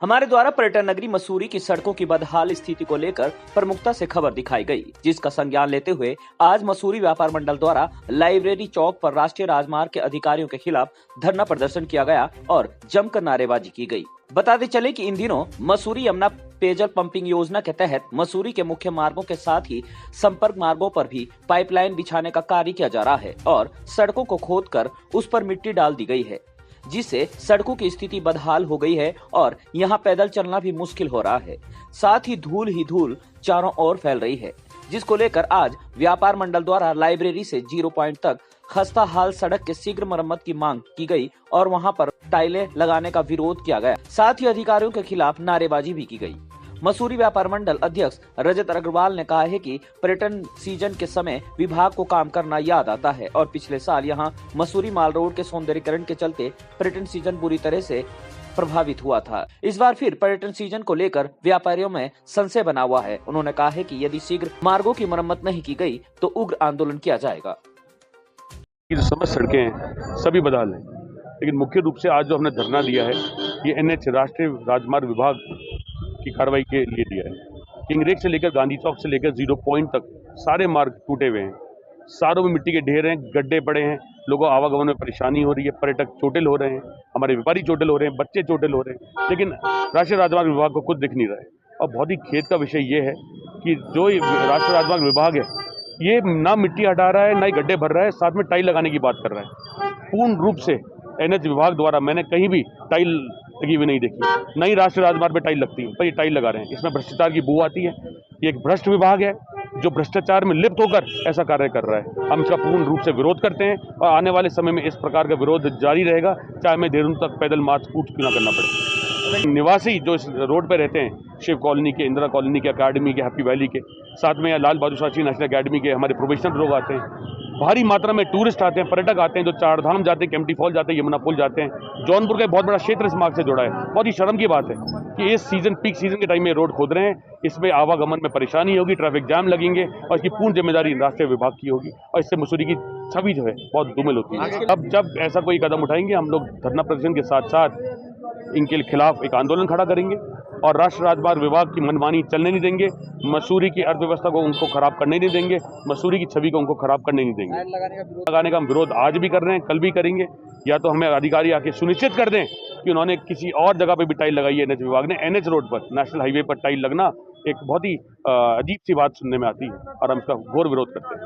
हमारे द्वारा पर्यटन नगरी मसूरी की सड़कों की बदहाल स्थिति को लेकर प्रमुखता से खबर दिखाई गई, जिसका संज्ञान लेते हुए आज मसूरी व्यापार मंडल द्वारा लाइब्रेरी चौक पर राष्ट्रीय राजमार्ग के अधिकारियों के खिलाफ धरना प्रदर्शन किया गया और जमकर नारेबाजी की गई। बताते चले कि इन दिनों मसूरी यमुना पेयजल पंपिंग योजना के तहत मसूरी के मुख्य मार्गों के साथ ही संपर्क मार्गों पर भी पाइपलाइन बिछाने का कार्य किया जा रहा है और सड़कों को खोदकर उस पर मिट्टी डाल दी गई है, जिससे सड़कों की स्थिति बदहाल हो गई है और यहां पैदल चलना भी मुश्किल हो रहा है। साथ ही धूल चारों ओर फैल रही है, जिसको लेकर आज व्यापार मंडल द्वारा लाइब्रेरी से 0 पॉइंट तक खस्ता हाल सड़क के शीघ्र मरम्मत की मांग की गई और वहां पर टाइलें लगाने का विरोध किया गया। साथ ही अधिकारियों के खिलाफ नारेबाजी भी की गई। मसूरी व्यापार मंडल अध्यक्ष रजत अग्रवाल ने कहा है कि पर्यटन सीजन के समय विभाग को काम करना याद आता है और पिछले साल यहां मसूरी माल रोड के सौंदर्यीकरण के चलते पर्यटन सीजन बुरी तरह से प्रभावित हुआ था। इस बार फिर पर्यटन सीजन को लेकर व्यापारियों में संशय बना हुआ है। उन्होंने कहा है कि यदि शीघ्र मार्गों की मरम्मत नहीं की गई तो उग्र आंदोलन किया जाएगा। जो समस्त सड़कें हैं सभी बदहाल हैं, लेकिन मुख्य रूप से आज जो हमने धरना दिया है ये NH राष्ट्रीय राजमार्ग विभाग की कार्रवाई के लिए दिया है। किंगरेक से लेकर गांधी चौक से लेकर 0 पॉइंट तक सारे मार्ग टूटे हुए हैं, सारों में मिट्टी के ढेर हैं, गड्ढे पड़े हैं, लोगों आवागमन में परेशानी हो रही है, पर्यटक चोटिल हो रहे हैं, हमारे व्यापारी चोटिल हो रहे हैं, बच्चे चोटिल हो रहे हैं, लेकिन राष्ट्रीय राजमार्ग विभाग को कुछ दिख नहीं रहा है। और बहुत ही खेद का विषय ये है कि जो राष्ट्रीय राजमार्ग विभाग है ये ना मिट्टी हटा रहा है, ना ही गड्ढे भर रहा है, साथ में टाइल लगाने की बात कर रहा है। पूर्ण रूप से NH विभाग द्वारा मैंने कहीं भी टाइल लगी हुई नहीं देखी, नई राष्ट्रीय राजमार्ग पे टाइल लगती है पर ये टाइल लगा रहे हैं। इसमें भ्रष्टाचार की बू आती है। ये एक भ्रष्ट विभाग है जो भ्रष्टाचार में लिप्त होकर ऐसा कार्य कर रहा है। हम इसका पूर्ण रूप से विरोध करते हैं और आने वाले समय में इस प्रकार का विरोध जारी रहेगा, चाहे हमें देर तक पैदल मार्च कूच क्यों ना करना पड़े। निवासी जो इस रोड पर रहते हैं, शिव कॉलोनी के, इंदिरा कॉलोनी के, अकेडमी के, हैप्पी वैली के, साथ में यहाँ लाल बहादुर शास्त्री नेशनल अकेडमी के हमारे प्रोफेशनल लोग आते हैं, भारी मात्रा में टूरिस्ट आते हैं, पर्यटक आते हैं, जो चार धाम जाते हैं, केम्प्टी फॉल जाते हैं, यमुना पुल जाते हैं। जौनपुर का बहुत बड़ा क्षेत्र इस मार्ग से जुड़ा है। बहुत ही शर्म की बात है कि इस सीजन पीक सीजन के टाइम में रोड खोद रहे हैं। इसमें आवागमन में परेशानी होगी, ट्रैफिक जाम लगेंगे और इसकी पूर्ण जिम्मेदारी राष्ट्रीय विभाग की होगी और इससे मसूरी की छवि जो है बहुत धूमिल होती है। अब जब ऐसा कोई कदम उठाएंगे हम लोग धरना प्रदर्शन के साथ साथ इनके खिलाफ एक आंदोलन खड़ा करेंगे और राष्ट्रीय राजमार्ग विभाग की मनमानी चलने नहीं देंगे। मसूरी की अर्थव्यवस्था को उनको खराब करने नहीं देंगे, मसूरी की छवि को उनको खराब करने नहीं देंगे। लगाने का हम विरोध आज भी कर रहे हैं, कल भी करेंगे। या तो हमें अधिकारी आके सुनिश्चित कर दें कि उन्होंने किसी और जगह पे भी टाइल लगाई है। NH विभाग ने NH रोड पर, नेशनल हाईवे पर टाइल लगना एक बहुत ही अजीब सी बात सुनने में आती है और हम इसका घोर विरोध करते हैं।